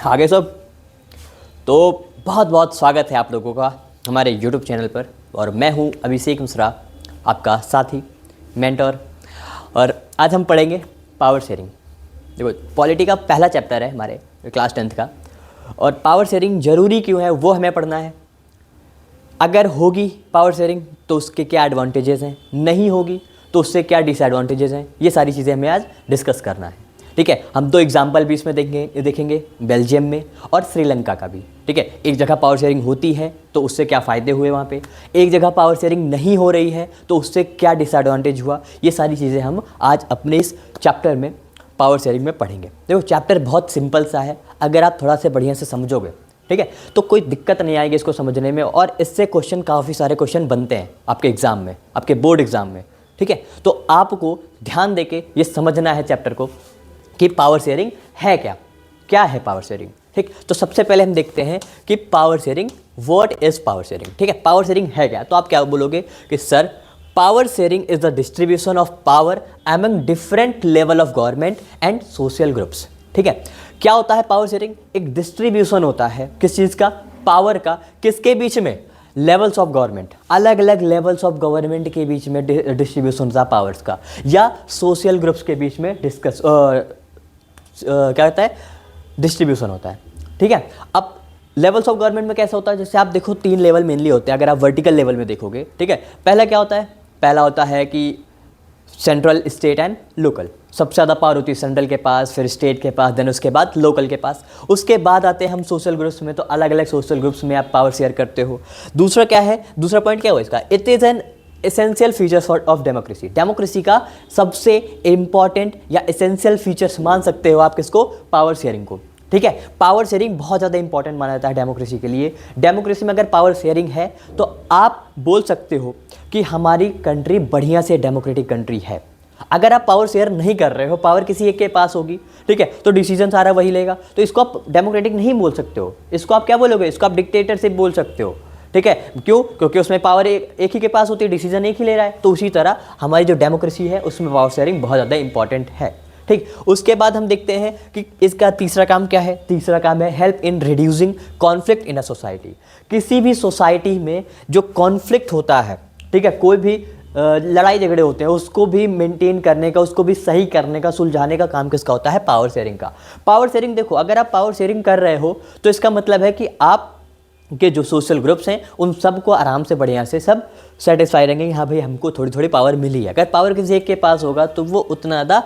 आगे सब। तो बहुत बहुत स्वागत है आप लोगों का हमारे YouTube चैनल पर। और मैं हूं अभिषेक मिश्रा, आपका साथी, मेंटर। और आज हम पढ़ेंगे पावर शेयरिंग। देखो, पॉलिटी का पहला चैप्टर है हमारे क्लास 10th का। और पावर शेयरिंग ज़रूरी क्यों है वो हमें पढ़ना है। अगर होगी पावर शेयरिंग तो उसके क्या एडवांटेजेस हैं, नहीं होगी तो उससे क्या डिसएडवांटेजेस हैं, ये सारी चीज़ें हमें आज डिस्कस करना है। ठीक है, हम दो एग्जाम्पल भी इसमें देखेंगे बेल्जियम में और श्रीलंका का भी। ठीक है, एक जगह पावर शेयरिंग होती है तो उससे क्या फ़ायदे हुए वहाँ पे, एक जगह पावर शेयरिंग नहीं हो रही है तो उससे क्या डिसएडवांटेज हुआ, ये सारी चीज़ें हम आज अपने इस चैप्टर में पावर शेयरिंग में पढ़ेंगे। देखो, चैप्टर बहुत सिंपल सा है, अगर आप थोड़ा सा बढ़िया से समझोगे, ठीक है, तो कोई दिक्कत नहीं आएगी इसको समझने में। और इससे क्वेश्चन, काफ़ी सारे क्वेश्चन बनते हैं आपके एग्ज़ाम में, आपके बोर्ड एग्ज़ाम में। ठीक है, तो आपको ध्यान देके ये समझना है चैप्टर को कि पावर शेयरिंग है क्या, क्या है पावर शेयरिंग। ठीक, तो सबसे पहले हम देखते हैं कि power sharing, what is power sharing. ठीक है, पावर शेयरिंग है क्या, तो आप क्या बोलोगे कि sir power sharing is the distribution of power among different level of government and social groups. ठीक है, क्या होता है पावर शेयरिंग, एक डिस्ट्रीब्यूशन होता है किस चीज़ का, पावर का, किसके बीच में, लेवल्स ऑफ गवर्नमेंट, अलग अलग लेवल्स ऑफ गवर्नमेंट के बीच में डिस्ट्रीब्यूशन था पावर्स का, या सोशल ग्रुप्स के बीच में क्या होता है, डिस्ट्रीब्यूशन होता है। ठीक है, अब लेवल्स ऑफ गवर्नमेंट में कैसा होता है, जैसे आप देखो 3 लेवल मेनली होते हैं अगर आप वर्टिकल लेवल में देखोगे। ठीक है, पहला क्या होता है, पहला होता है कि सेंट्रल, स्टेट एंड लोकल। सबसे ज़्यादा पावर होती है सेंट्रल के पास, फिर स्टेट के पास, देन उसके बाद लोकल के पास। उसके बाद आते हैं हम सोशल ग्रुप्स में, तो अलग अलग सोशल ग्रुप्स में आप पावर शेयर करते हो। दूसरा क्या है, दूसरा पॉइंट क्या हुआ इसका, it is an essential features of democracy. Democracy का सबसे इंपॉर्टेंट या एसेंशियल फीचर्स मान सकते हो आप किसको, पावर शेयरिंग को। ठीक है, पावर शेयरिंग बहुत ज़्यादा इंपॉर्टेंट माना जाता है डेमोक्रेसी के लिए। डेमोक्रेसी में अगर पावर शेयरिंग है तो आप बोल सकते हो कि हमारी कंट्री बढ़िया से डेमोक्रेटिक कंट्री है। अगर आप पावर शेयर नहीं कर रहे हो, पावर किसी एक के पास होगी, ठीक है, तो डिसीजन सारा वही लेगा, तो इसको आप डेमोक्रेटिक नहीं बोल सकते हो। इसको आप क्या बोलोगे, इसको आप डिक्टेटरशिप बोल सकते हो। ठीक है, क्यों, क्योंकि उसमें पावर एक ही के पास होती है, डिसीजन एक ही ले रहा है। तो उसी तरह हमारी जो डेमोक्रेसी है उसमें पावर शेयरिंग बहुत ज़्यादा इंपॉर्टेंट है। ठीक, उसके बाद हम देखते हैं कि इसका तीसरा काम क्या है। तीसरा काम है help in reducing conflict in a society. किसी भी सोसाइटी में जो कॉन्फ्लिक्ट होता है, ठीक है, कोई भी लड़ाई झगड़े होते हैं, उसको भी मेंटेन करने का, उसको भी सही करने का, सुलझाने का काम किसका होता है, पावर शेयरिंग का। पावर शेयरिंग, देखो, अगर आप पावर शेयरिंग कर रहे हो तो इसका मतलब है कि आप के जो सोशल ग्रुप्स हैं उन सबको आराम से बढ़िया से सब सेटिस्फाई रहेंगे कि हाँ भाई हमको थोड़ी थोड़ी पावर मिली है। अगर पावर किसी एक के पास होगा तो वो उतना ज़्यादा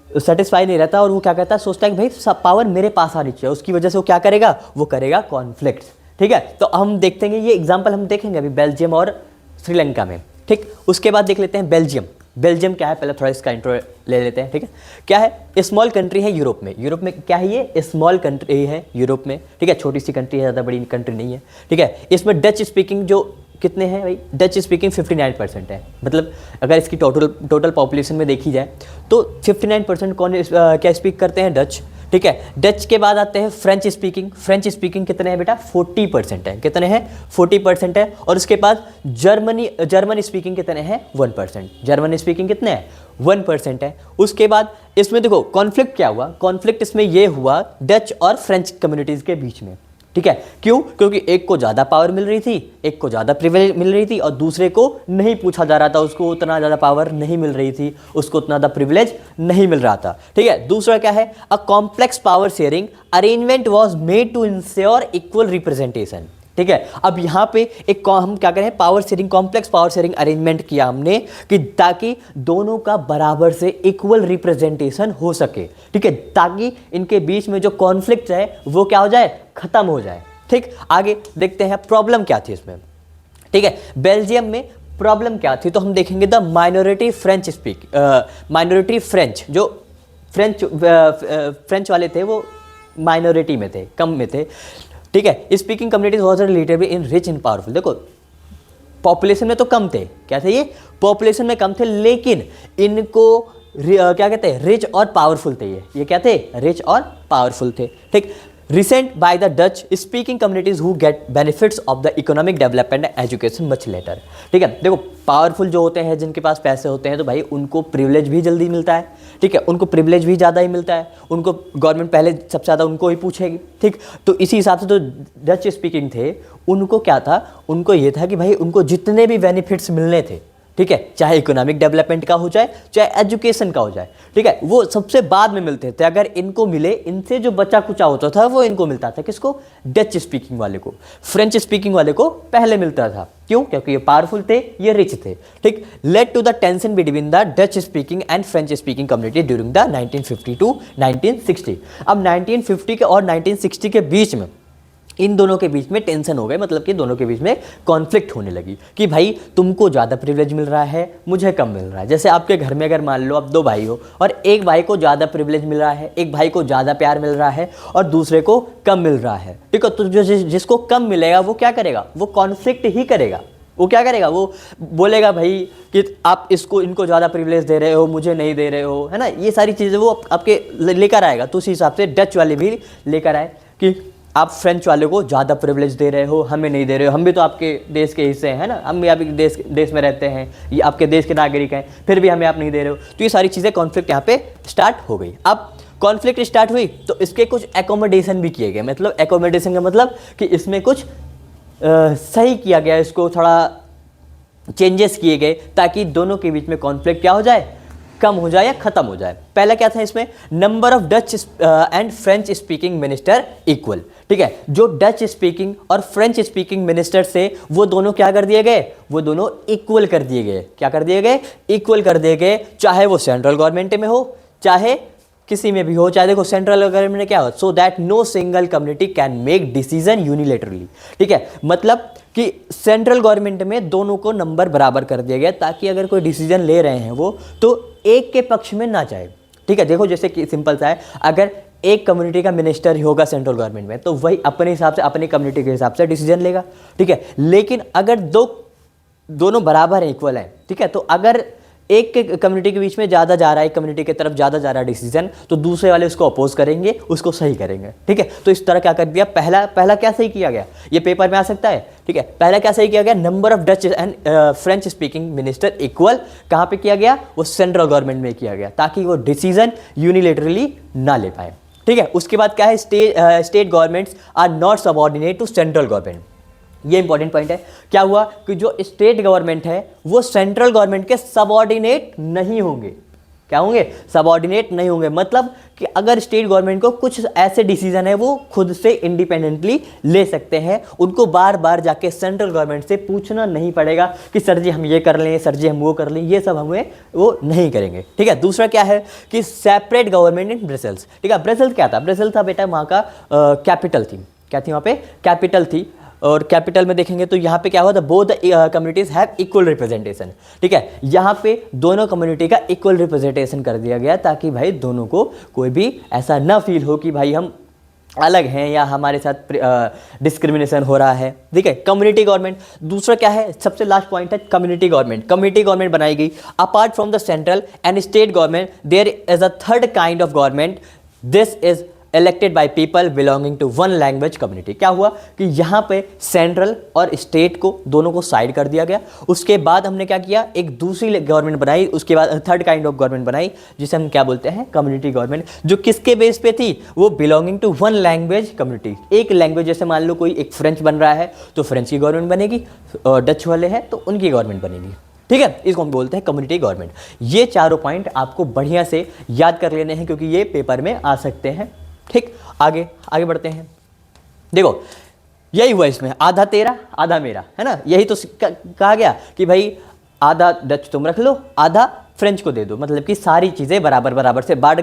सेटिस्फाई नहीं रहता, और वो क्या कहता है, सोचता है कि भाई सब पावर मेरे पास आनी चाहिए। उसकी वजह से वो क्या करेगा, वो करेगा कॉन्फ्लिक्ट। ठीक है, तो हम देखते हैं, ये एग्जाम्पल हम देखेंगे अभी बेल्जियम और श्रीलंका में। ठीक, उसके बाद देख लेते हैं बेल्जियम। बेल्जियम क्या है, पहले थोड़ा इसका इंट्रो ले लेते हैं। ठीक है, क्या है, स्मॉल कंट्री है यूरोप में। यूरोप में क्या है, ये स्मॉल कंट्री है यूरोप में। ठीक है, छोटी सी कंट्री है, ज़्यादा बड़ी कंट्री नहीं है। ठीक है, इसमें डच स्पीकिंग जो कितने हैं भाई, डच स्पीकिंग 59% है। मतलब अगर इसकी टोटल पॉपुलेशन में देखी जाए तो 59% कौन क्या स्पीक करते हैं, डच। ठीक है, डच के बाद आते हैं फ्रेंच स्पीकिंग। फ्रेंच स्पीकिंग कितने हैं बेटा, 40% है। कितने हैं, 40% है। और उसके बाद जर्मन स्पीकिंग कितने हैं, 1%। जर्मन स्पीकिंग कितने हैं, 1% है। उसके बाद इसमें देखो कॉन्फ्लिक्ट क्या हुआ, कॉन्फ्लिक्ट इसमें ये हुआ डच और फ्रेंच कम्युनिटीज़ के बीच में। ठीक है, क्यों, क्योंकि एक को ज़्यादा पावर मिल रही थी, एक को ज़्यादा प्रिविलेज मिल रही थी, और दूसरे को नहीं पूछा जा रहा था, उसको उतना ज़्यादा पावर नहीं मिल रही थी, उसको उतना ज़्यादा प्रिविलेज नहीं मिल रहा था। ठीक है, दूसरा क्या है, a complex power sharing arrangement was made to ensure equal representation. ठीक है, अब यहाँ पे एक हम क्या करें, power sharing, complex power sharing arrangement किया हमने कि ताकि दोनों का बराबर से इक्वल रिप्रेजेंटेशन हो सके। ठीक है, ताकि इनके बीच में जो कॉन्फ्लिक्ट है वो क्या हो जाए, खत्म हो जाए। ठीक, आगे देखते हैं प्रॉब्लम क्या थी इसमें। ठीक है, बेल्जियम में प्रॉब्लम क्या थी, तो हम देखेंगे the minority French minority French, जो फ्रेंच वाले थे वो माइनॉरिटी में थे, कम में थे। ठीक है, speaking communities was relatively in rich in powerful. देखो, पॉपुलेशन में तो कम थे, क्या थे ये, पॉपुलेशन में कम थे, लेकिन इनको क्या कहते हैं, रिच और पावरफुल थे। ये क्या थे, रिच और पावरफुल थे। ठीक, recent by the Dutch speaking communities who get benefits of the economic development and education much later. ठीक है, देखो पावरफुल जो होते हैं, जिनके पास पैसे होते हैं, तो भाई उनको प्रिविलेज भी जल्दी मिलता है। ठीक है, उनको प्रिविलेज भी ज़्यादा ही मिलता है, उनको गवर्नमेंट पहले सबसे ज़्यादा उनको ही पूछेगी। ठीक, तो इसी हिसाब से जो डच स्पीकिंग थे उनको क्या था, उनको ये था कि भाई उनको जितने भी बेनिफिट्स मिलने थे, ठीक है, चाहे इकोनॉमिक डेवलपमेंट का हो जाए चाहे एजुकेशन का हो जाए, ठीक है, वो सबसे बाद में मिलते थे। अगर इनको मिले, इनसे जो बचा कुचा होता था वो इनको मिलता था। किसको? डच स्पीकिंग वाले को। फ्रेंच स्पीकिंग वाले को पहले मिलता था। क्यों? क्योंकि ये पावरफुल थे, ये रिच थे। ठीक, led to the tension between the Dutch speaking and French speaking community during the 1950 to 1960। अब 1950 के और 1960 के बीच में इन दोनों के बीच में टेंशन हो गए, मतलब कि दोनों के बीच में कॉन्फ्लिक्ट होने लगी कि भाई तुमको ज़्यादा प्रिविलेज मिल रहा है, मुझे कम मिल रहा है। जैसे आपके घर में अगर मान लो आप दो भाई हो और एक भाई को ज़्यादा प्रिविलेज मिल रहा है, एक भाई को ज़्यादा प्यार मिल रहा है और दूसरे को कम मिल रहा है। ठीक है, तो जो जिसको कम मिलेगा वो क्या करेगा? वो कॉन्फ्लिक्ट ही करेगा। वो क्या करेगा? वो बोलेगा भाई कि आप इनको ज़्यादा प्रिविलेज दे रहे हो, मुझे नहीं दे रहे हो, है ना। ये सारी चीज़ें वो आपके लेकर आएगा। तो उसी हिसाब से डच वाले भी लेकर आए कि आप फ्रेंच वाले को ज़्यादा प्रिविलेज दे रहे हो, हमें नहीं दे रहे हो, हम भी तो आपके देश के हिस्से हैं ना, हम भी आपके देश में रहते हैं, ये आपके देश के नागरिक हैं, फिर भी हमें आप नहीं दे रहे हो। तो ये सारी चीज़ें कॉन्फ्लिक्ट यहाँ पे स्टार्ट हो गई। अब कॉन्फ्लिक्ट स्टार्ट हुई तो इसके कुछ एकोमोडेशन भी किए गए। मतलब एकोमोडेशन का मतलब कि इसमें कुछ सही किया गया, इसको थोड़ा चेंजेस किए गए ताकि दोनों के बीच में कॉन्फ्लिक्ट क्या हो जाए? कम हो जाए या खत्म हो जाए। पहला क्या था इसमें? Number of Dutch and French speaking minister equal. ठीक है, जो डच स्पीकिंग और फ्रेंच स्पीकिंग मिनिस्टर से वो दोनों क्या कर दिए गए? वो दोनों इक्वल कर दिए गए। क्या कर दिए गए? इक्वल कर दिए गए, चाहे वो सेंट्रल गवर्नमेंट में हो चाहे किसी में भी हो। चाहे देखो सेंट्रल गवर्नमेंट में क्या हो, so that no single community can make decision unilaterally. ठीक है, मतलब कि सेंट्रल गवर्नमेंट में दोनों को नंबर बराबर कर दिया गया ताकि अगर कोई डिसीजन ले रहे हैं वो तो एक के पक्ष में ना जाए। ठीक है, देखो जैसे कि सिंपल सा है, अगर एक कम्युनिटी का मिनिस्टर ही होगा सेंट्रल गवर्नमेंट में तो वही अपने हिसाब से अपनी कम्युनिटी के हिसाब से डिसीजन लेगा। ठीक है, लेकिन अगर दोनों बराबर हैं, इक्वल हैं, ठीक है, तो अगर एक के कम्युनिटी के बीच में ज़्यादा जा रहा है, एक कम्युनिटी की तरफ ज़्यादा जा रहा है डिसीजन, तो दूसरे वाले उसको अपोज करेंगे, उसको सही करेंगे। ठीक है, तो इस तरह क्या कर दिया? पहला क्या सही किया गया? ये पेपर में आ सकता है। ठीक है, पहला क्या सही किया गया? Number of Dutch and French speaking minister equal. कहाँ पे किया गया? वो सेंट्रल गवर्नमेंट में किया गया ताकि वो डिसीजन यूनिलेटरली ना ले पाए। ठीक है, उसके बाद क्या है? State governments are not subordinate to central government. ये इंपॉर्टेंट पॉइंट है। क्या हुआ कि जो स्टेट गवर्नमेंट है वो सेंट्रल गवर्नमेंट के सबऑर्डिनेट नहीं होंगे। क्या होंगे? सबऑर्डिनेट नहीं होंगे। मतलब कि अगर स्टेट गवर्नमेंट को कुछ ऐसे डिसीजन है वो खुद से इंडिपेंडेंटली ले सकते हैं, उनको बार बार जाके सेंट्रल गवर्नमेंट से पूछना नहीं पड़ेगा कि सर जी हम ये कर लें, सर जी हम वो कर लें, ये सब हमें वो नहीं करेंगे। ठीक है, दूसरा क्या है कि सेपरेट गवर्नमेंट इन ब्रसेल्स। ठीक है, ब्रसेल्स क्या था? ब्रसेल्स था बेटा वहाँ का कैपिटल थी। क्या थी वहाँ पे? कैपिटल थी। और कैपिटल में देखेंगे तो यहाँ पे क्या हुआ था? Both communities have equal representation. ठीक है, यहाँ पे दोनों कम्युनिटी का इक्वल रिप्रेजेंटेशन कर दिया गया ताकि भाई दोनों को कोई भी ऐसा ना फील हो कि भाई हम अलग हैं या हमारे साथ डिस्क्रिमिनेशन हो रहा है। ठीक है, कम्युनिटी गवर्नमेंट। दूसरा क्या है? सबसे लास्ट पॉइंट है कम्युनिटी गवर्नमेंट। कम्युनिटी गवर्नमेंट बनाई गई। Apart from the central and state government there is a third kind of government, this is elected by people belonging to one language community. क्या हुआ कि यहाँ पे सेंट्रल और state को दोनों को साइड कर दिया गया। उसके बाद हमने क्या किया? एक दूसरी गवर्नमेंट बनाई, उसके बाद थर्ड काइंड ऑफ गवर्नमेंट बनाई जिसे हम क्या बोलते हैं? कम्युनिटी गवर्नमेंट, जो किसके बेस पे थी? वो belonging to one language community. एक लैंग्वेज, जैसे मान लो कोई एक फ्रेंच बन रहा है तो फ्रेंच की गवर्नमेंट बनेगी, और डच वाले हैं तो उनकी गवर्नमेंट बनेगी। ठीक है, इसको हम बोलते हैं कम्युनिटी गवर्नमेंट। ये चारों पॉइंट आपको बढ़िया से याद कर लेने हैं क्योंकि ये पेपर में आ सकते हैं। ठीक, आगे बढ़ते हैं। देखो यही हुआ इसमें, आधा तेरा आधा मेरा, है ना। यही तो कहा गया कि भाई आधा डच तुम रख लो, आधा फ्रेंच को दे दो। मतलब कि सारी चीज़ें बराबर बराबर से बांट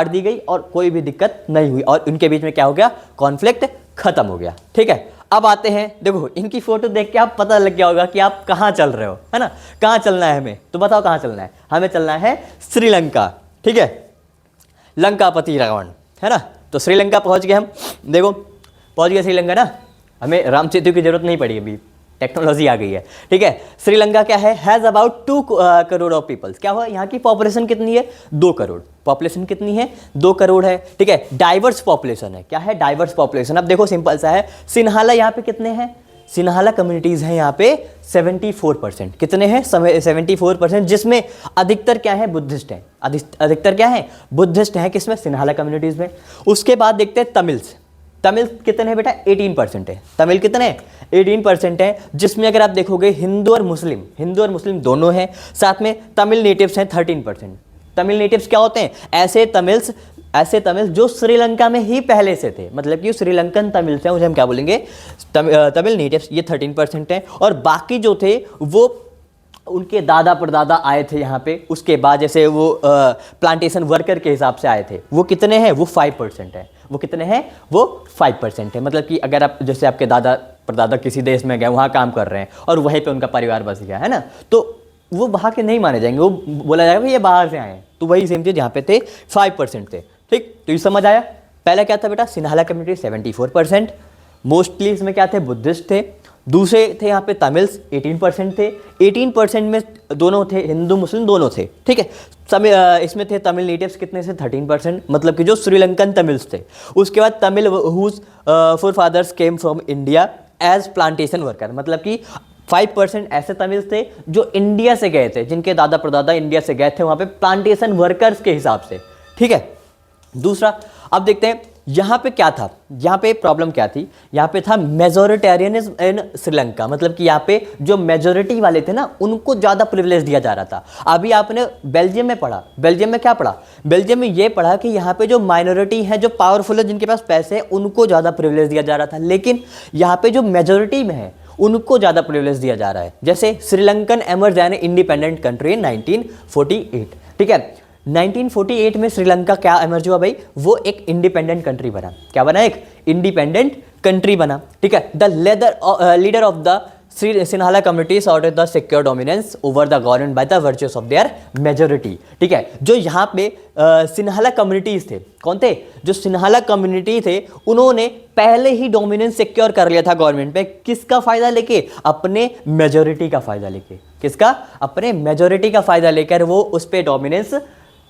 दी गई और कोई भी दिक्कत नहीं हुई और उनके बीच में क्या हो गया? कॉन्फ्लिक्ट खत्म हो गया। ठीक है, अब आते हैं, देखो इनकी फोटो देख के आप पता लग गया होगा कि आप कहाँ चल रहे हो, है ना। कहाँ चलना है हमें? तो बताओ कहाँ चलना है? हमें चलना है श्रीलंका। ठीक है, लंकापति रावण, है ना। तो श्रीलंका पहुंच गए हम। देखो पहुंच गए श्रीलंका ना, हमें राम सेतु की जरूरत नहीं पड़ी अभी। टेक्नोलॉजी आ गई है, ठीक है। श्रीलंका क्या है, has about 2 crore of peoples. क्या हुआ, यहाँ की पॉपुलेशन कितनी है, 2 करोड़। पॉपुलेशन कितनी है, 2 करोड़ है, ठीक है। डाइवर्स पॉपुलेशन है, क्या है, डाइवर्स पॉपुलेशन। अब देखो सिंपल सा है, सिन्हाला यहाँ पे कितने हैं, सिन्हाला कम्युनिटीज़ हैं यहाँ पे 74%। कितने हैं, 74%, जिसमें अधिकतर क्या है, बुद्धिस्ट हैं। अधिकतर क्या है, बुद्धिस्ट हैं, किसमें, सिन्हाला कम्युनिटीज़ में। उसके बाद देखते हैं तमिल्स। तमिल कितने हैं बेटा, 18% है। तमिल कितने हैं, 18% है, जिसमें अगर आप देखोगे हिंदू और मुस्लिम दोनों हैं। साथ में तमिल नेटिव्स हैं 13%। तमिल नेटिव्स क्या होते हैं, ऐसे तमिल्स जो श्रीलंका में ही पहले से थे, मतलब कि श्रीलंकन तमिल्स हैं, उसे हम क्या बोलेंगे, तमिल नेटिव्स, ये 13% हैं। और बाकी जो थे वो उनके दादा परदादा आए थे यहाँ पे, उसके बाद जैसे वो प्लांटेशन वर्कर के हिसाब से आए थे, वो कितने हैं, वो 5% है। वो कितने हैं, वो 5% है। मतलब कि अगर आप जैसे आपके दादा परदादा किसी देश में गए, वहाँ काम कर रहे हैं और वहीं पे उनका परिवार बस गया है ना, तो वो वहाँ के नहीं माने जाएंगे, वो बोला जाएगा भाई ये बाहर से आए हैं। तो वही सेम चीज़ यहाँ पे थे, 5% थे, ठीक। तो ये समझ आया। पहला क्या था बेटा, सिन्हाला कम्युनिटी 74%, मोस्टली इसमें क्या थे, बुद्धिस्ट थे। दूसरे थे यहाँ पे तमिल्स, 18% थे। 18% में दोनों थे, हिंदू मुस्लिम दोनों थे, ठीक है। इसमें थे तमिल नेटिव्स कितने से, 13%, मतलब कि जो श्रीलंकन तमिल्स थे। उसके बाद Tamil whose forefathers came from India as plantation worker, मतलब कि 5% ऐसे तमिल्स थे जो इंडिया से गए थे, जिनके दादा परदादा इंडिया से गए थे वहाँ पे प्लांटेशन वर्कर्स के हिसाब से, ठीक है। दूसरा, अब देखते हैं यहाँ पे क्या था, यहाँ पे प्रॉब्लम क्या थी, यहाँ पे था मेजोरिटेरियनिज्म इन श्रीलंका, मतलब कि यहाँ पे जो मेजोरिटी वाले थे ना, उनको ज़्यादा प्रिविलेज दिया जा रहा था। अभी आपने बेल्जियम में पढ़ा, बेल्जियम में क्या पढ़ा, बेल्जियम में ये पढ़ा कि यहाँ पे जो माइनॉरिटी है, जो पावरफुल है, जिनके पास पैसे हैं, उनको ज़्यादा प्रिविलेज दिया जा रहा था। लेकिन यहाँ पे जो मेजोरिटी में है उनको ज़्यादा प्रिविलेज दिया जा रहा है। जैसे Sri Lankan emerge an independent country in 1948, ठीक है। 1948 में श्रीलंका क्या एमर्ज हुआ भाई, वो एक इंडिपेंडेंट कंट्री बना। क्या बना, एक इंडिपेंडेंट कंट्री बना, ठीक है। The leader of the Sinhala communities order the secure dominance over the government by the virtues of their majority, ठीक है। जो यहाँ पे सिन्हाला कम्युनिटीज थे, कौन थे, जो सिन्हाला कम्युनिटी थे, उन्होंने पहले ही डोमिनेंस सिक्योर कर लिया था गवर्नमेंट पे, किसका फायदा लेके, अपने मेजोरिटी का फायदा लेके। किसका, अपने मेजोरिटी का फायदा लेकर वो उस पर डोमिनेंस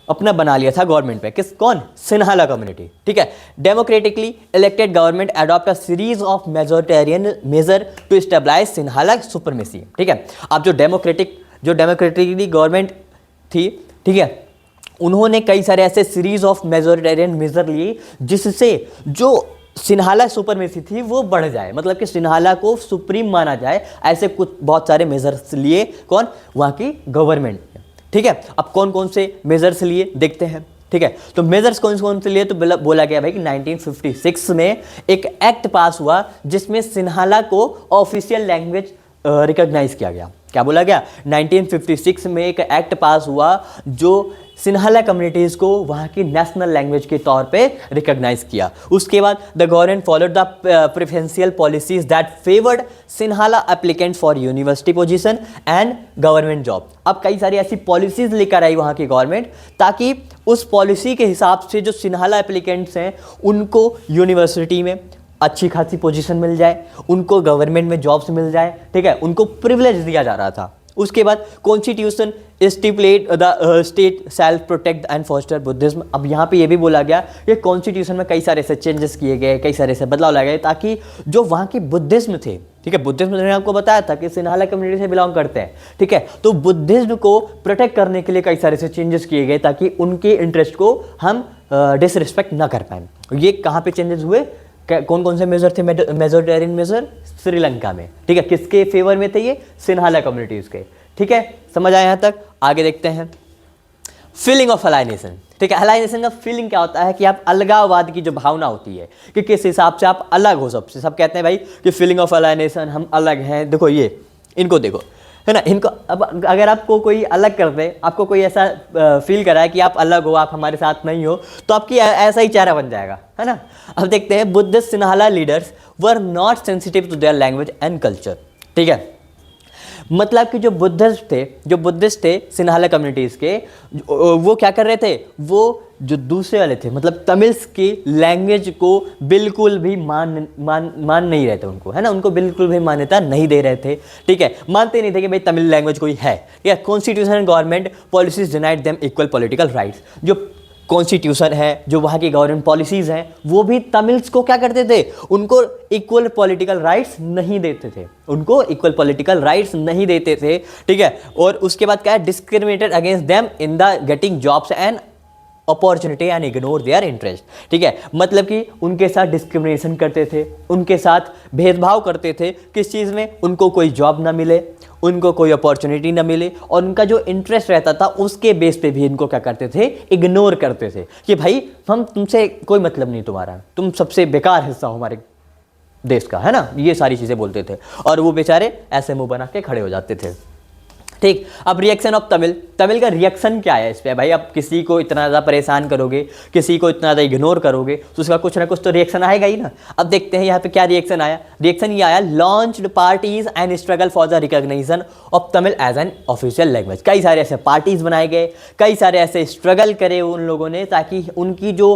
अपना बना लिया था गवर्नमेंट पे। कौन, सिन्हाला कम्युनिटी, ठीक है। Democratically elected government adopt a series of majoritarian major to stabilize Sinhala supremacy, ठीक है। अब जो डेमोक्रेटिकली गवर्नमेंट थी, ठीक है, उन्होंने कई सारे ऐसे सीरीज ऑफ मेजोरिटेरियन मेजर लिए जिससे जो सिन्हाला सुपरमेसी थी वो बढ़ जाए, मतलब कि सिन्हाला को सुप्रीम माना जाए। ऐसे कुछ बहुत सारे मेजर्स लिए कौन, वहाँ की गवर्नमेंट, ठीक है। अब कौन कौन से मेजर्स लिए देखते हैं, ठीक है। तो मेजर्स कौन कौन से लिए, तो बोला गया भाई कि 1956 में एक एक्ट पास हुआ जिसमें सिन्हाला को ऑफिशियल लैंग्वेज रिकॉग्नाइज किया गया। क्या बोला गया, 1956 में एक एक्ट पास हुआ जो सिन्हाला कम्युनिटीज़ को वहाँ की नेशनल लैंग्वेज के तौर पे रिकॉग्नाइज किया। उसके बाद the government followed the preferential policies that favoured Sinhala applicant for university position and government job. अब कई सारी ऐसी पॉलिसीज लेकर आई वहाँ की गवर्नमेंट, ताकि उस पॉलिसी के हिसाब से जो सिन्हाला एप्लीकेंट्स हैं उनको यूनिवर्सिटी में अच्छी खासी पोजीशन मिल जाए, उनको गवर्नमेंट में जॉब्स मिल जाए, ठीक है, उनको प्रिविलेज दिया जा रहा था। उसके बाद constitution stipulate the state self protect and foster Buddhism. अब यहाँ पे ये भी बोला गया कि कॉन्स्टिट्यूशन में कई सारे ऐसे चेंजेस किए गए, कई सारे ऐसे बदलाव लाए गए, ताकि जो वहाँ की बुद्धिज्म थे, ठीक है, बुद्धिज्म मैंने आपको बताया था कि सिन्हाला कम्युनिटी से बिलोंग करते हैं, ठीक है, तो बुद्धिज्म को प्रोटेक्ट करने के लिए कई सारे ऐसे चेंजेस किए गए ताकि उनके इंटरेस्ट को हम डिसरिस्पेक्ट ना कर पाएँ। ये कहाँ पे चेंजेस हुए, कौन कौन से मेजर थे, मेजोरिटेरियन मेजर श्रीलंका में, ठीक है, किसके फेवर में थे ये, सिन्हाला कम्युनिटीज के, ठीक है। समझ आया यहाँ तक, आगे देखते हैं फीलिंग ऑफ अलाइनेशन, ठीक है। अलाइनेशन का फीलिंग क्या होता है कि आप अलगाववाद की जो भावना होती है कि किस हिसाब से आप अलग हो सबसे, सब कहते हैं भाई कि फीलिंग ऑफ अलाइनेशन, हम अलग हैं। देखो ये, इनको देखो, है ना, इनको अब अगर आपको कोई अलग कर दे, आपको कोई ऐसा फील कराए कि आप अलग हो, आप हमारे साथ नहीं हो, तो आपकी ऐसा ही चेहरा बन जाएगा, है ना। अब देखते हैं Buddhist Sinhala leaders were not sensitive to their language and culture, ठीक है। मतलब कि जो बुद्धिस्ट थे सिन्हाला कम्युनिटीज़ के, वो क्या कर रहे थे, वो जो दूसरे वाले थे मतलब तमिल्स की लैंग्वेज को बिल्कुल भी मान नहीं रहे थे उनको, है ना, उनको बिल्कुल भी मान्यता नहीं दे रहे थे, ठीक है, मानते नहीं थे कि भाई तमिल लैंग्वेज कोई है, ठीक है। Constitution and government policies denied them equal political rights, जो कॉन्स्टिट्यूशन है, जो वहाँ की गवर्नमेंट पॉलिसीज़ हैं, वो भी तमिल्स को क्या करते थे, उनको इक्वल पॉलिटिकल राइट्स नहीं देते थे, उनको इक्वल पॉलिटिकल राइट्स नहीं देते थे, ठीक है। और उसके बाद क्या है, discriminated against them in the getting jobs and opportunity and ignore their interest, ठीक है। मतलब कि उनके साथ डिस्क्रिमिनेशन करते थे, उनके साथ भेदभाव करते थे, किस चीज़ में, उनको कोई जॉब ना मिले, उनको कोई अपॉर्चुनिटी ना मिले, और उनका जो इंटरेस्ट रहता था उसके बेस पे भी इनको क्या करते थे, इग्नोर करते थे कि भाई हम तुमसे कोई मतलब नहीं तुम्हारा, तुम सबसे बेकार हिस्सा हो हमारे देश का, है ना, ये सारी चीज़ें बोलते थे। और वो बेचारे ऐसे मुंह बना के खड़े हो जाते थे, ठीक। अब रिएक्शन ऑफ तमिल का रिएक्शन क्या है इस पर, भाई आप किसी को इतना ज़्यादा परेशान करोगे, किसी को इतना ज़्यादा इग्नोर करोगे तो उसका कुछ ना कुछ तो रिएक्शन आएगा ही ना। अब देखते हैं यहाँ पे क्या रिएक्शन आया। रिएक्शन ये आया, launched parties and struggle for the recognition of Tamil as an official language. कई सारे ऐसे पार्टीज बनाए गए, कई सारे ऐसे स्ट्रगल करे उन लोगों ने, ताकि उनकी जो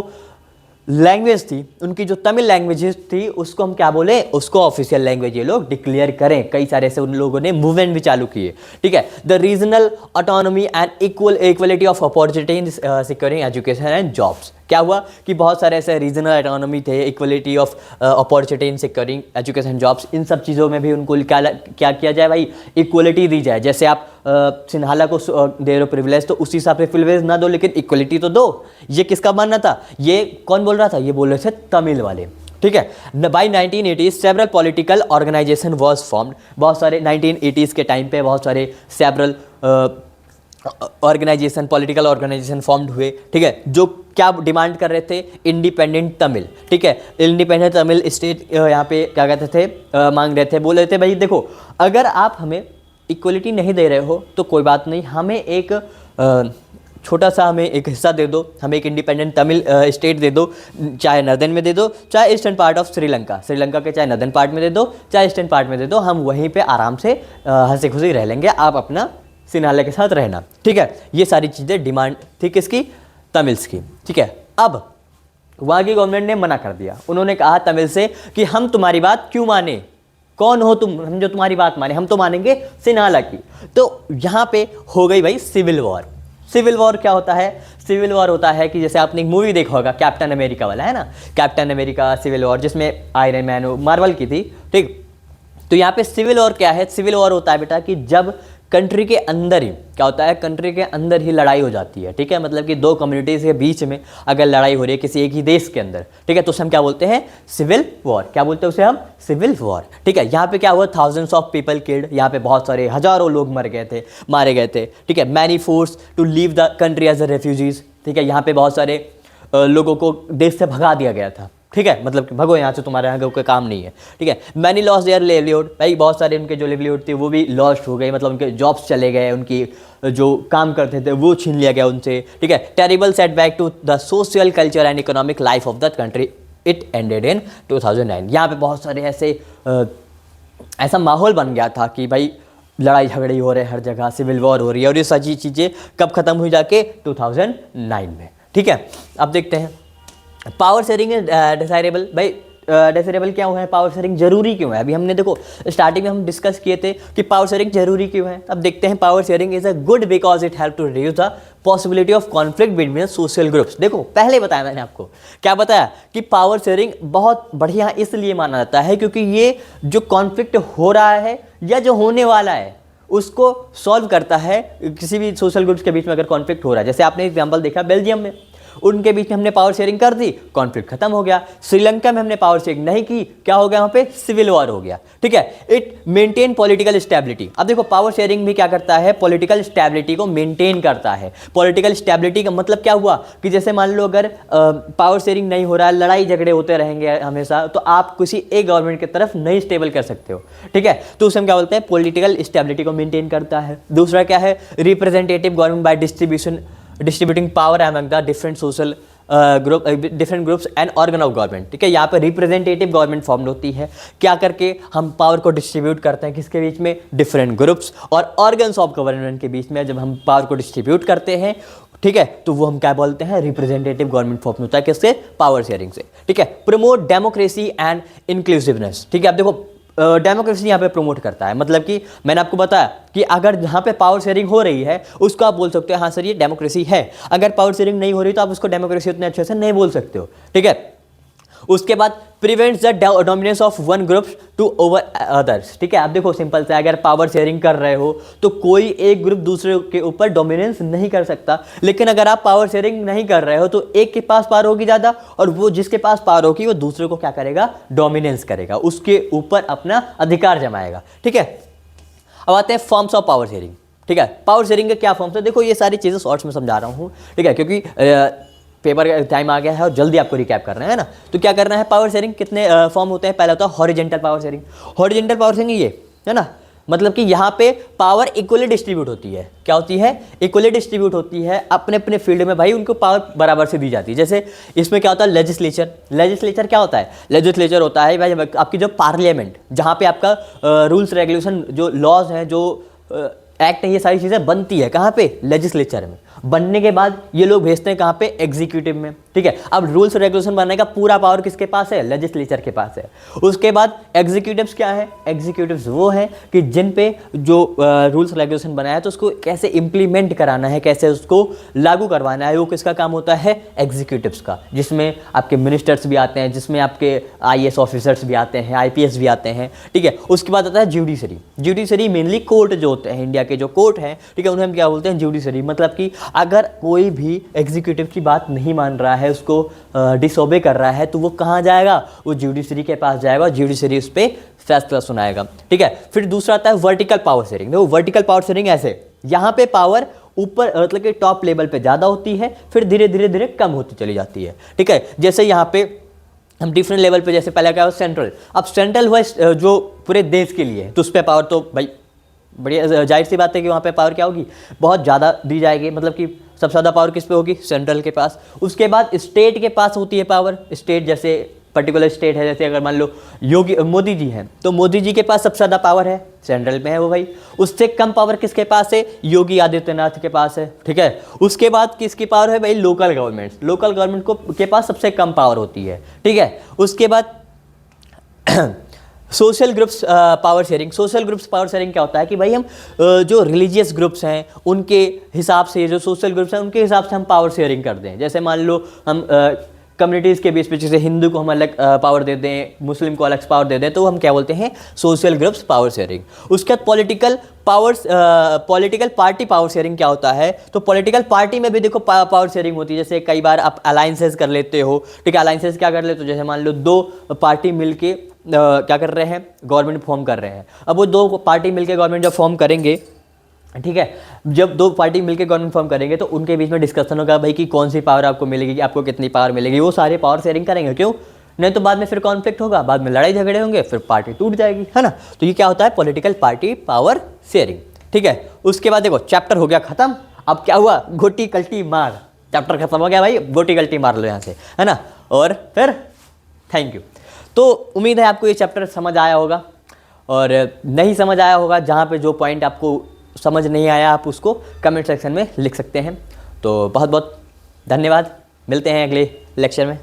लैंग्वेज थी, उनकी जो तमिल लैंग्वेजेस थी, उसको हम क्या बोले, उसको ऑफिशियल लैंग्वेज ये लोग डिक्लेयर करें। कई सारे ऐसे उन लोगों ने मूवमेंट भी चालू किए, ठीक है। The regional autonomy and equality of opportunity in securing education and jobs. क्या हुआ कि बहुत सारे ऐसे रीजनल ऑटोनॉमी थे, equality of opportunity in securing education jobs, इन सब चीज़ों में भी उनको क्या किया जाए भाई, इक्वलिटी दी जाए। जैसे आप सिन्हाला को दे रहे हो प्रिविलेज, तो उसी हिसाब से प्रिविलेज ना दो, लेकिन इक्वलिटी तो दो। ये किसका मानना था, ये कौन बोल रहा था, ये बोल रहे थे तमिल वाले, ठीक है। By 1980s several political organization was formed. बहुत सारे 1980s के टाइम पे बहुत सारे several organization, political organization formed हुए, ठीक है, जो क्या डिमांड कर रहे थे, इंडिपेंडेंट तमिल, ठीक है। इंडिपेंडेंट तमिल स्टेट यहाँ पे क्या कहते थे, मांग रहे थे, बोल रहे थे भाई देखो, अगर आप हमें इक्वलिटी नहीं दे रहे हो तो कोई बात नहीं, हमें एक छोटा सा हमें एक हिस्सा दे दो, हमें एक इंडिपेंडेंट तमिल स्टेट दे दो, चाहे नर्दन में दे दो, चाहे ईस्टर्न पार्ट ऑफ श्रीलंका के चाहे नर्दन पार्ट में दे दो, चाहे ईस्टर्न पार्ट में दे दो, हम वहीं पे आराम से हंसी खुशी रह लेंगे, आप अपना सिन्हाला के साथ रहना, ठीक है। ये सारी चीज़ें डिमांड थी किसकी, तमिल्स की, ठीक है। अब वहाँ की गवर्नमेंट ने मना कर दिया, उन्होंने कहा तमिल से कि हम तुम्हारी बात क्यों माने, कौन हो तुम, हम जो तुम्हारी बात माने, हम तो मानेंगे सिन्हाला की। तो यहाँ पे हो गई भाई सिविल वॉर। सिविल वॉर क्या होता है, सिविल वॉर होता है कि जैसे आपने एक मूवी देखा होगा कैप्टन अमेरिका वाला, है ना, कैप्टन अमेरिका सिविल वॉर, जिसमें आयरन मैन मार्वल की थी, ठीक। तो यहाँ पे सिविल वॉर क्या है, सिविल वॉर होता है बेटा कि जब कंट्री के अंदर ही क्या होता है, कंट्री के अंदर ही लड़ाई हो जाती है, ठीक है। मतलब कि दो कम्युनिटीज़ के बीच में अगर लड़ाई हो रही है किसी एक ही देश के अंदर, ठीक है, तो उसे हम क्या बोलते हैं, सिविल वॉर। क्या बोलते हैं उसे हम, सिविल वॉर, ठीक है। यहाँ पे क्या हुआ, थाउजेंड्स ऑफ पीपल किल्ड, यहाँ पे बहुत सारे हजारों लोग मारे गए थे, ठीक है। Many force to leave the country as a refugees, ठीक है। यहाँ पे बहुत सारे लोगों को देश से भगा दिया गया था, ठीक है, मतलब कि भगो यहाँ से, तुम्हारे यहाँ कोई काम नहीं है, ठीक है। मैनी लॉस देयर लिवलीहुड, भाई बहुत सारे उनके जो लिवलीहुड थी वो भी लॉस्ट हो गई, मतलब उनके जॉब्स चले गए, उनकी जो काम करते थे वो छीन लिया गया उनसे, ठीक है। Terrible setback to the social culture and economic life of the country, it ended in 2009। यहाँ पे बहुत सारे ऐसा माहौल बन गया था कि भाई लड़ाई झगड़ी हो रहे हर जगह, सिविल वॉर हो रही है, और ये सारी चीज़ें कब खत्म हुई, जाके 2009 में, ठीक है। अब देखते हैं पावर शेयरिंग इज डिसाइरेबल। भाई डिसाइरेबल क्या हुआ है, पावर शेयरिंग जरूरी क्यों है। अभी हमने देखो स्टार्टिंग में हम डिस्कस किए थे कि पावर शेयरिंग जरूरी क्यों है। अब देखते हैं power sharing is a good because it help to reduce the possibility of conflict between social groups. देखो पहले बताया मैंने आपको, क्या बताया कि पावर शेयरिंग बहुत बढ़िया इसलिए माना जाता है क्योंकि ये जो कॉन्फ्लिक्ट हो रहा है या जो होने वाला है उसको सॉल्व करता है। किसी भी सोशल ग्रुप्स के बीच में अगर कॉन्फ्लिक्ट हो रहा है, जैसे आपने एग्जाम्पल देखा बेल्जियम में, उनके बीच में हमने पावर शेयरिंग कर दी, कॉन्फ्लिक्ट खत्म हो गया। श्रीलंका में हमने पावर शेयरिंग नहीं की, क्या हो गया, वहां पे सिविल वॉर हो गया, ठीक है। It maintain political stability. अब देखो पावर शेयरिंग भी क्या करता है, पॉलिटिकल स्टेबिलिटी को मेंटेन करता है। पॉलिटिकल स्टेबिलिटी का मतलब क्या हुआ कि जैसे मान लो अगर पावर शेयरिंग नहीं हो रहा है, लड़ाई झगड़े होते रहेंगे हमेशा, तो आप किसी एक गवर्नमेंट की तरफ नहीं स्टेबल कर सकते हो, ठीक है। तो उसे हम क्या बोलते हैं, पॉलिटिकल स्टेबिलिटी को मेंटेन करता है। दूसरा क्या है, representative government by distributing power among the different social different groups and organ of government, ठीक है। यहाँ पे रिप्रेजेंटेटिव गवर्नमेंट फॉर्म होती है, क्या करके हम पावर को डिस्ट्रीब्यूट करते हैं किसके बीच में, डिफरेंट ग्रुप्स और ऑर्गन्स ऑफ गवर्नमेंट के बीच में। जब हम पावर को डिस्ट्रीब्यूट करते हैं, ठीक है, तो वो हम क्या बोलते हैं, रिप्रेजेंटेटिव गवर्नमेंट फॉर्म होता है किससे, पावर शेयरिंग से, ठीक है। प्रमोट डेमोक्रेसी एंड इंक्लूसिवनेस, ठीक है। अब देखो डेमोक्रेसी यहाँ पे प्रमोट करता है, मतलब कि मैंने आपको बताया कि अगर जहाँ पे पावर शेयरिंग हो रही है उसको आप बोल सकते हो हाँ सर ये डेमोक्रेसी है। अगर पावर शेयरिंग नहीं हो रही तो आप उसको डेमोक्रेसी उतने अच्छे से नहीं बोल सकते हो, ठीक है। उसके बाद prevents the dominance of one group to over others, ठीक है। आप देखो सिंपल से, अगर पावर शेयरिंग कर रहे हो तो कोई एक ग्रुप दूसरे के ऊपर डोमिनेंस नहीं कर सकता, लेकिन अगर आप पावर शेयरिंग नहीं कर रहे हो तो एक के पास पावर होगी ज़्यादा और वो जिसके पास पावर होगी वो दूसरे को क्या करेगा, डोमिनेंस करेगा, उसके ऊपर अपना अधिकार जमाएगा, ठीक है। अब आते हैं फॉर्म्स ऑफ पावर शेयरिंग, ठीक है। पावर शेयरिंग के क्या फॉर्म्स है, देखो ये सारी चीज़ें शॉर्ट्स में समझा रहा हूँ, ठीक है, क्योंकि पेपर का टाइम आ गया है और जल्दी आपको रिकैप करना है ना। तो क्या करना है, पावर शेयरिंग कितने फॉर्म होते हैं, पहला होता है horizontal power sharing. Horizontal power sharing ये है ना, मतलब कि यहाँ पे पावर इक्वली डिस्ट्रीब्यूट होती है, क्या होती है, इक्वली डिस्ट्रीब्यूट होती है, अपने अपने फील्ड में भाई उनको पावर बराबर से दी जाती है। जैसे इसमें क्या होता है, लेजिस्लेचर, लेजिस्लेचर क्या होता है, लेजिस्लेचर होता है भाई आपकी जो पार्लियामेंट, जहाँ पे आपका रूल्स रेगुलेशन, जो लॉज हैं, जो एक्ट है, ये सारी चीज़ें बनती है कहाँ पे, लेजिस्लेचर में। बनने के बाद ये लोग भेजते हैं कहाँ पे, एग्जीक्यूटिव में, ठीक है। अब रूल्स रेगुलेशन बनाने का पूरा पावर किसके पास है, लेजिस्लेचर के पास है। उसके बाद एग्जीक्यूटिव्स क्या है, एग्जीक्यूटिव्स वो है कि जिन पे जो रूल्स रेगुलेशन बनाया है तो उसको कैसे इंप्लीमेंट कराना है, कैसे उसको लागू करवाना है, वो किसका काम होता है, एग्जीक्यूटिव्स का, जिसमें आपके मिनिस्टर्स भी आते हैं, जिसमें आपके IAS ऑफिसर्स भी आते हैं, IPS भी आते हैं, ठीक है। उसके बाद आता है जुडिशरी। जुडिशरी मेनली कोर्ट जो होते हैं, इंडिया के जो कोर्ट हैं, ठीक है, उन्हें हम क्या बोलते हैं, जुडिशरी। मतलब कि अगर कोई भी एग्जीक्यूटिव की बात नहीं मान रहा है, उसको डिसओबे कर रहा है, तो वो कहाँ जाएगा, वो जुडिशरी के पास जाएगा, जुडिशरी उस पर फैसला सुनाएगा, ठीक है। फिर दूसरा आता है वर्टिकल पावर शेयरिंग। देखो वर्टिकल पावर शेयरिंग ऐसे, यहाँ पे पावर ऊपर मतलब कि टॉप लेवल पे ज़्यादा होती है, फिर धीरे धीरे धीरे कम होती चली जाती है, ठीक है। जैसे यहाँ पे हम डिफरेंट लेवल पे, जैसे पहले क्या हुआ सेंट्रल, अब सेंट्रल हुआ जो पूरे देश के लिए, तो उस पर पावर तो भाई बढ़िया जाहिर सी बात है कि वहाँ पे पावर क्या होगी, बहुत ज़्यादा दी जाएगी, मतलब कि सबसे ज़्यादा पावर किस पे होगी, सेंट्रल के पास। उसके बाद स्टेट के पास होती है पावर, स्टेट जैसे पर्टिकुलर स्टेट है, जैसे अगर मान लो योगी मोदी जी हैं तो मोदी जी के पास सबसे ज़्यादा पावर है, सेंट्रल में है वो भाई। उससे कम पावर किसके पास है, योगी आदित्यनाथ के पास है, ठीक है। उसके बाद किसकी पावर है भाई, लोकल गवर्नमेंट, लोकल गवर्नमेंट को के पास सबसे कम पावर होती है, ठीक है। उसके बाद social groups power sharing. Social groups power sharing क्या होता है कि भाई हम जो रिलीजियस ग्रुप्स हैं उनके हिसाब से, जो सोशल ग्रुप्स हैं उनके हिसाब से हम पावर शेयरिंग कर दें। जैसे मान लो हम कम्युनिटीज़ के बीच में, जैसे हिंदू को हम अलग पावर दे दें, मुस्लिम को अलग पावर दे दें, तो हम क्या बोलते हैं, सोशल ग्रुप्स पावर शेयरिंग। उसके बाद political powers, political party power sharing क्या होता है, तो पॉलिटिकल पार्टी में भी देखो पावर शेयरिंग होती है। जैसे कई बार आप अलाइंसेस कर लेते हो, ठीक है। अलाइंसेस क्या कर लेते हो, जैसे मान लो दो पार्टी मिलके क्या कर रहे हैं, गवर्नमेंट फॉर्म कर रहे हैं। अब वो दो पार्टी मिलके गवर्नमेंट जब फॉर्म करेंगे, ठीक है, जब दो पार्टी मिलकर गवर्नमेंट फॉर्म करेंगे तो उनके बीच में डिस्कशन होगा भाई कि कौन सी पावर आपको मिलेगी, आपको कितनी पावर मिलेगी, वो सारे पावर शेयरिंग करेंगे। क्यों, नहीं तो बाद में फिर कॉन्फ्लिक्ट होगा, बाद में लड़ाई झगड़े होंगे, फिर पार्टी टूट जाएगी, है ना। तो ये क्या होता है, पॉलिटिकल पार्टी पावर शेयरिंग, ठीक है। उसके बाद देखो चैप्टर हो गया खत्म। अब क्या हुआ, गोटी कल्टी मार, चैप्टर खत्म हो गया भाई, गोटी कल्टी मार लो यहाँ से, है ना। और फिर थैंक यू। तो उम्मीद है आपको ये चैप्टर समझ आया होगा, और नहीं समझ आया होगा, जहाँ पे जो पॉइंट आपको समझ नहीं आया आप उसको कमेंट सेक्शन में लिख सकते हैं। तो बहुत बहुत धन्यवाद, मिलते हैं अगले लेक्चर में।